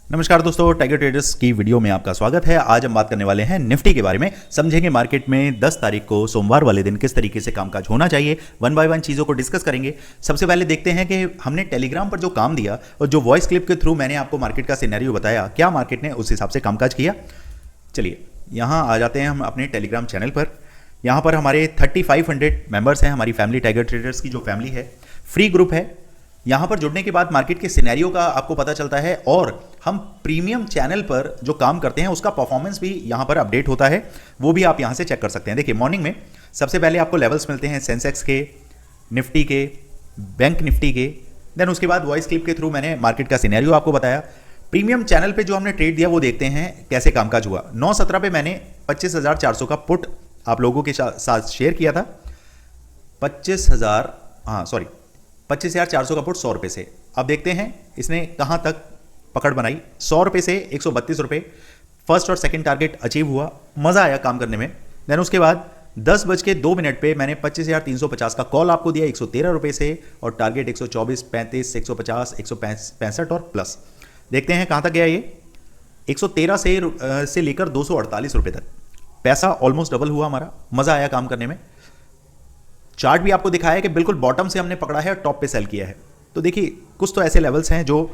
नमस्कार दोस्तों, tiger traders की वीडियो में आपका स्वागत है। आज हम बात करने वाले हैं निफ्टी के बारे में। समझेंगे मार्केट में 10 तारीख को सोमवार वाले दिन किस तरीके से कामकाज होना चाहिए। वन बाय वन चीज़ों को डिस्कस करेंगे। सबसे पहले देखते हैं कि हमने टेलीग्राम पर जो काम दिया और जो वॉइस क्लिप के थ्रू मैंने आपको मार्केट का सिनेरियो बताया, क्या मार्केट ने उस हिसाब से कामकाज किया। चलिए यहाँ आ जाते हैं हम अपने टेलीग्राम चैनल पर। यहाँ पर हमारे 3500 मेंबर्स हैं। हमारी फैमिली टाइगर ट्रेडर्स की जो फैमिली है, फ्री ग्रुप है। यहाँ पर जुड़ने के बाद मार्केट के सिनेरियो का आपको पता चलता है और हम प्रीमियम चैनल पर जो काम करते हैं उसका परफॉर्मेंस भी यहाँ पर अपडेट होता है, वो भी आप यहाँ से चेक कर सकते हैं। देखिए मॉर्निंग में सबसे पहले आपको लेवल्स मिलते हैं सेंसेक्स के, निफ्टी के, बैंक निफ्टी के। देन उसके बाद वॉइस क्लिप के थ्रू मैंने मार्केट का सिनेरियो आपको बताया। प्रीमियम चैनल पे जो हमने ट्रेड दिया वो देखते हैं कैसे कामकाज हुआ। 9/17 पे मैंने 25,400 का पुट आप लोगों के साथ शेयर किया था। 25,400 का पुट 100 रुपये से। अब देखते हैं इसने कहाँ तक पकड़ बनाई। 100 रुपये से 132 रुपये, फर्स्ट और सेकंड टारगेट अचीव हुआ। मज़ा आया काम करने में। देन उसके बाद 10:02 पे मैंने 25,350 का कॉल आपको दिया 113 रुपये से और टारगेट 124, 35, 150, 165 और प्लस। देखते हैं कहाँ तक गया ये। 113 से लेकर 248 रुपये तक पैसा ऑलमोस्ट डबल हुआ हमारा। मज़ा आया काम करने में। चार्ट भी आपको दिखाया है कि बिल्कुल बॉटम से हमने पकड़ा है और टॉप पे सेल किया है। तो देखिए कुछ तो ऐसे लेवल्स हैं जो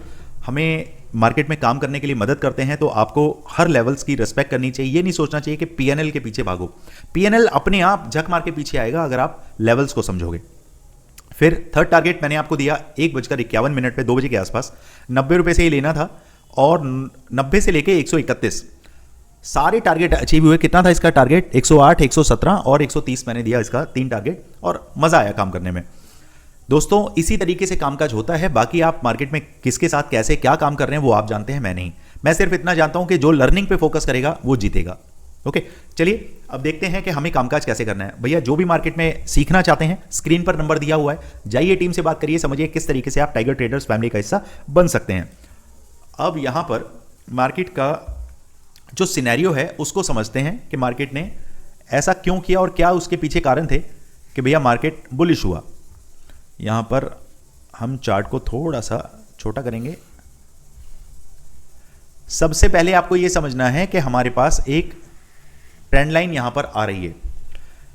हमें मार्केट में काम करने के लिए मदद करते हैं। तो आपको हर लेवल्स की रिस्पेक्ट करनी चाहिए। ये नहीं सोचना चाहिए कि पीएनएल के पीछे भागो। पीएनएल अपने आप झक मार के पीछे आएगा अगर आप लेवल्स को समझोगे। फिर थर्ड टारगेट मैंने आपको दिया 1:51 पे 2 बजे के आसपास। 90 रुपये से ही लेना था और 90 से लेके 131 सारे टारगेट अचीव हुए। कितना था इसका टारगेट? 108, 117 और 130 मैंने दिया इसका 3 टारगेट और मज़ा आया काम करने में। दोस्तों इसी तरीके से कामकाज होता है। बाकी आप मार्केट में किसके साथ कैसे क्या काम कर रहे हैं वो आप जानते हैं, मैं नहीं। मैं सिर्फ इतना जानता हूं कि जो लर्निंग पे फोकस करेगा वो जीतेगा। ओके, चलिए अब देखते हैं कि हमें कामकाज कैसे करना है। भैया जो भी मार्केट में सीखना चाहते हैं, स्क्रीन पर नंबर दिया हुआ है, जाइए टीम से बात करिए, समझिए किस तरीके से आप टाइगर ट्रेडर्स फैमिली का हिस्सा बन सकते हैं। अब यहां पर मार्केट का जो सिनेरियो है उसको समझते हैं कि मार्केट ने ऐसा क्यों किया और क्या उसके पीछे कारण थे कि भैया मार्केट बुलिश हुआ। यहां पर हम चार्ट को थोड़ा सा छोटा करेंगे। सबसे पहले आपको यह समझना है कि हमारे पास एक ट्रेंड लाइन यहां पर आ रही है।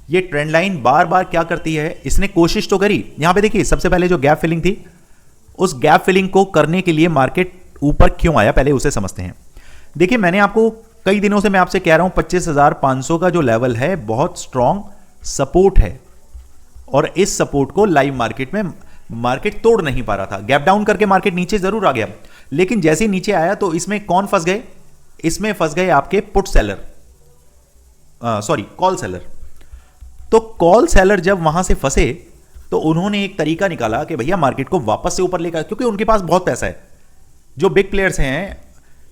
ये ट्रेंड लाइन बार बार क्या करती है, इसने कोशिश तो करी। यहां पे देखिए सबसे पहले जो गैप फिलिंग थी, उस गैप फिलिंग को करने के लिए मार्केट ऊपर क्यों आया, पहले उसे समझते हैं। देखिए मैंने आपको कई दिनों से मैं आपसे कह रहा हूं 25,500 का जो लेवल है बहुत स्ट्रांग सपोर्ट है और इस सपोर्ट को लाइव मार्केट में मार्केट तोड़ नहीं पा रहा था। गैप डाउन करके मार्केट नीचे जरूर आ गया, लेकिन जैसे ही नीचे आया तो इसमें कौन फंस गए? इसमें फंस गए आपके पुट सेलर, कॉल सेलर। तो कॉल सेलर जब वहां से फंसे तो उन्होंने एक तरीका निकाला कि भैया मार्केट को वापस से ऊपर लेकर, क्योंकि उनके पास बहुत पैसा है। जो बिग प्लेयर्स हैं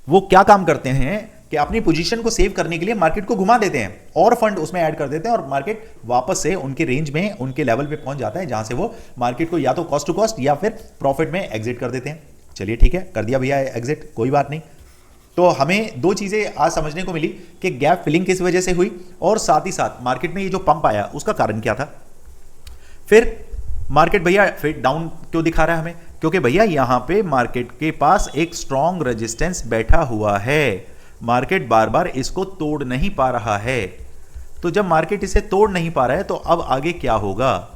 वो क्या काम करते हैं कि अपनी पोजीशन को सेव करने के लिए मार्केट को घुमा देते हैं और फंड उसमें ऐड कर देते हैं और मार्केट वापस से उनके रेंज में, उनके लेवल पे पहुंच जाता है जहां से वो मार्केट को या तो कॉस्ट टू कॉस्ट या फिर प्रॉफिट में एग्जिट कर देते हैं। चलिए ठीक है, कर दिया भैया एग्जिट, कोई बात नहीं। तो हमें दो चीजें आज समझने को मिली कि गैप फिलिंग किस वजह से हुई और साथ ही साथ मार्केट में ये जो पंप आया उसका कारण क्या था। फिर मार्केट भैया फिर डाउन क्यों दिखा रहा है हमें? क्योंकि भैया यहां पे मार्केट के पास एक स्ट्रॉन्ग रेजिस्टेंस बैठा हुआ है। मार्केट बार बार इसको तोड़ नहीं पा रहा है। तो जब मार्केट इसे तोड़ नहीं पा रहा है तो अब आगे क्या होगा?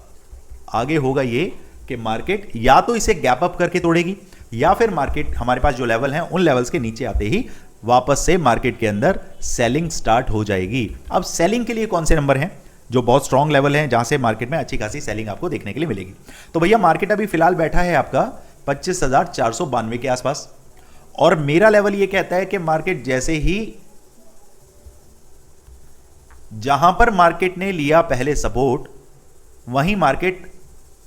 आगे होगा ये कि मार्केट या तो इसे गैप अप करके तोड़ेगी या फिर मार्केट हमारे पास जो लेवल हैं उन लेवल्स के नीचे आते ही वापस से मार्केट के अंदर सेलिंग स्टार्ट हो जाएगी। अब सेलिंग के लिए कौन से नंबर हैं जो बहुत स्ट्रांग लेवल हैं जहां से मार्केट में अच्छी खासी सेलिंग आपको देखने के लिए मिलेगी? तो भैया मार्केट अभी फिलहाल बैठा है आपका 25,492 के आसपास और मेरा लेवल ये कहता है कि मार्केट जैसे ही जहां पर मार्केट ने लिया पहले सपोर्ट, वहीं मार्केट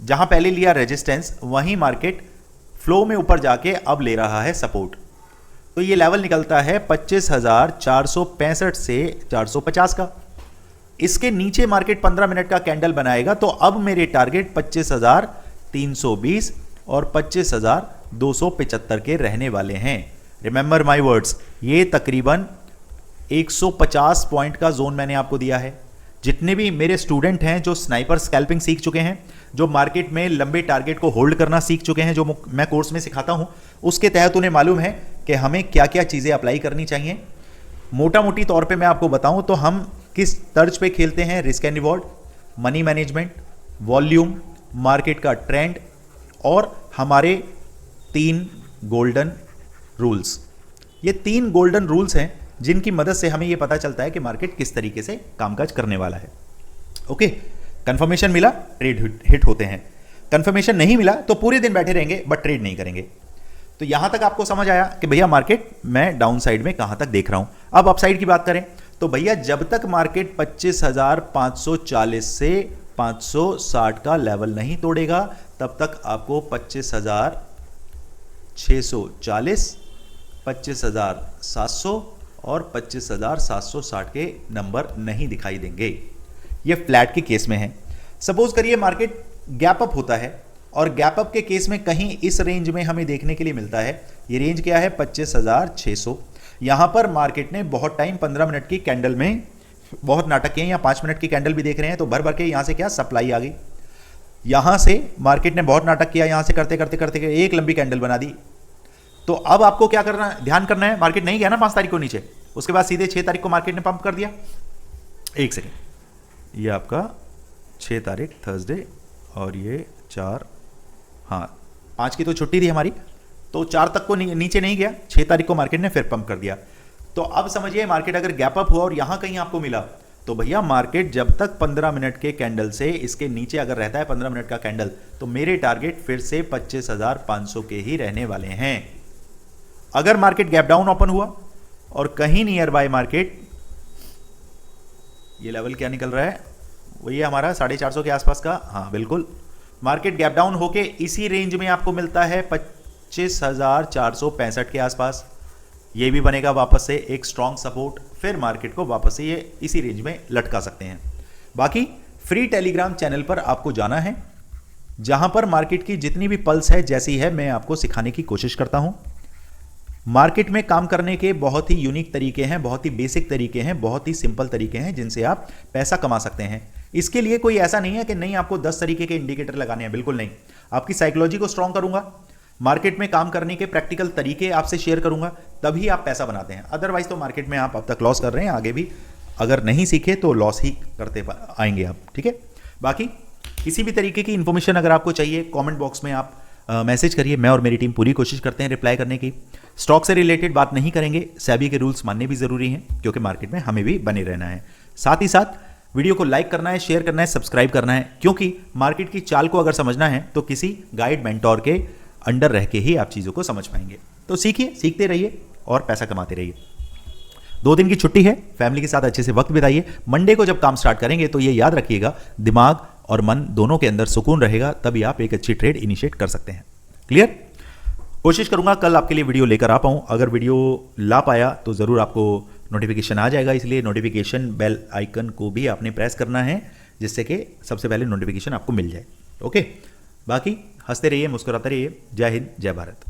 जहां पहले लिया रेजिस्टेंस, वहीं मार्केट फ्लो में ऊपर जाके अब ले रहा है सपोर्ट। तो ये लेवल निकलता है 25,465 से 450 का। इसके नीचे मार्केट 15 मिनट का कैंडल बनाएगा तो अब मेरे टारगेट 25,320 और 25,275 के रहने वाले हैं। रिमेंबर माय वर्ड्स, ये तकरीबन 150 पॉइंट का जोन मैंने आपको दिया है। जितने भी मेरे स्टूडेंट हैं जो स्नाइपर स्कैल्पिंग सीख चुके हैं, जो मार्केट में लंबे टारगेट को होल्ड करना सीख चुके हैं, जो मैं कोर्स में सिखाता हूं, उसके तहत उन्हें मालूम है कि हमें क्या क्या चीज़ें अप्लाई करनी चाहिए। मोटा मोटी तौर पे मैं आपको बताऊं तो हम किस तर्ज पे खेलते हैं, risk and reward, money management, volume, market का ट्रेंड और हमारे 3 गोल्डन रूल्स। ये 3 गोल्डन रूल्स हैं जिनकी मदद से हमें ये पता चलता है कि मार्केट किस तरीके से कामकाज करने वाला है। ओके, कंफर्मेशन मिला ट्रेड हिट होते हैं, कंफर्मेशन नहीं मिला तो पूरे दिन बैठे रहेंगे बट ट्रेड नहीं करेंगे। तो यहां तक आपको समझ आया कि भैया मार्केट मैं डाउन साइड में कहां तक देख रहा हूं। अब अपसाइड की बात करें तो भैया जब तक मार्केट 25,540 से 560 का लेवल नहीं तोड़ेगा तब तक आपको 25,640, 25,700 और 25,760 के नंबर नहीं दिखाई देंगे। ये फ्लैट के केस में है। सपोज करिए मार्केट गैप अप होता है और गैप अप के केस में कहीं इस रेंज में हमें देखने के लिए मिलता है। ये रेंज क्या है? 25,600। यहां पर मार्केट ने बहुत टाइम 15 मिनट की कैंडल में बहुत नाटक किए, या 5 मिनट की कैंडल भी देख रहे हैं तो भर भर के यहां से क्या सप्लाई आ गई। यहां से मार्केट ने बहुत नाटक किया, यहां से करते करते करते एक लंबी कैंडल बना दी। तो अब आपको क्या करना है, ध्यान करना है, मार्केट नहीं गया ना 5 तारीख को नीचे, उसके बाद सीधे 6 तारीख को मार्केट ने पंप कर दिया। एक सेकेंड, ये आपका 6 तारीख थर्सडे और ये 4, हाँ 5 की तो छुट्टी थी हमारी, तो 4 तक को नीचे नहीं गया, 6 तारीख को मार्केट ने फिर पंप कर दिया। तो अब समझिए मार्केट अगर गैप अप हुआ और यहां कहीं आपको मिला तो भैया मार्केट जब तक 15 मिनट के कैंडल से इसके नीचे अगर रहता है 15 मिनट का कैंडल, तो मेरे टारगेट फिर से 25,500 के ही रहने वाले हैं। अगर मार्केट गैप डाउन ओपन हुआ और कहीं नियर बाय मार्केट, ये लेवल क्या निकल रहा है, वही हमारा 450 के आसपास का, हाँ बिल्कुल, मार्केट गैप डाउन होके इसी रेंज में आपको मिलता है 25,465 के आसपास, ये भी बनेगा वापस से एक स्ट्रॉन्ग सपोर्ट, फिर मार्केट को वापस से ये इसी रेंज में लटका सकते हैं। बाकी फ्री टेलीग्राम चैनल पर आपको जाना है, जहां पर मार्केट की जितनी भी पल्स है जैसी है मैं आपको सिखाने की कोशिश करता हूं। मार्केट में काम करने के बहुत ही यूनिक तरीके हैं, बहुत ही बेसिक तरीके हैं, बहुत ही सिंपल तरीके हैं जिनसे आप पैसा कमा सकते हैं। इसके लिए कोई ऐसा नहीं है कि नहीं आपको 10 तरीके के इंडिकेटर लगाने हैं, बिल्कुल नहीं। आपकी साइकोलॉजी को स्ट्रांग करूंगा, मार्केट में काम करने के प्रैक्टिकल तरीके आपसे शेयर करूंगा, तभी आप पैसा बनाते हैं। अदरवाइज तो मार्केट में आप अब तक लॉस कर रहे हैं, आगे भी अगर नहीं सीखे तो लॉस ही करते आएंगे आप, ठीक है। बाकी किसी भी तरीके की इंफॉर्मेशन अगर आपको चाहिए, कमेंट बॉक्स में आप मैसेज करिए, मैं और मेरी टीम पूरी कोशिश करते हैं रिप्लाई करने की। स्टॉक से रिलेटेड बात नहीं करेंगे, सेबी के रूल्स मानने भी जरूरी हैं क्योंकि मार्केट में हमें भी बने रहना है। साथ ही साथ वीडियो को लाइक करना है, शेयर करना है, सब्सक्राइब करना है, क्योंकि मार्केट की चाल को अगर समझना है तो किसी गाइड मेंटोर के अंडर रह के ही आप चीज़ों को समझ पाएंगे। तो सीखिए, सीखते रहिए और पैसा कमाते रहिए। 2 दिन की छुट्टी है, फैमिली के साथ अच्छे से वक्त बिताइए। मंडे को जब काम स्टार्ट करेंगे तो ये याद रखिएगा, दिमाग और मन दोनों के अंदर सुकून रहेगा, तभी आप एक अच्छी ट्रेड इनिशिएट कर सकते हैं। क्लियर? कोशिश करूंगा कल आपके लिए वीडियो लेकर आ पाऊं। अगर वीडियो ला पाया तो ज़रूर आपको नोटिफिकेशन आ जाएगा, इसलिए नोटिफिकेशन बेल आइकन को भी आपने प्रेस करना है, जिससे कि सबसे पहले नोटिफिकेशन आपको मिल जाए। ओके, बाकी हंसते रहिए, मुस्कुराते रहिए। जय हिंद, जय भारत।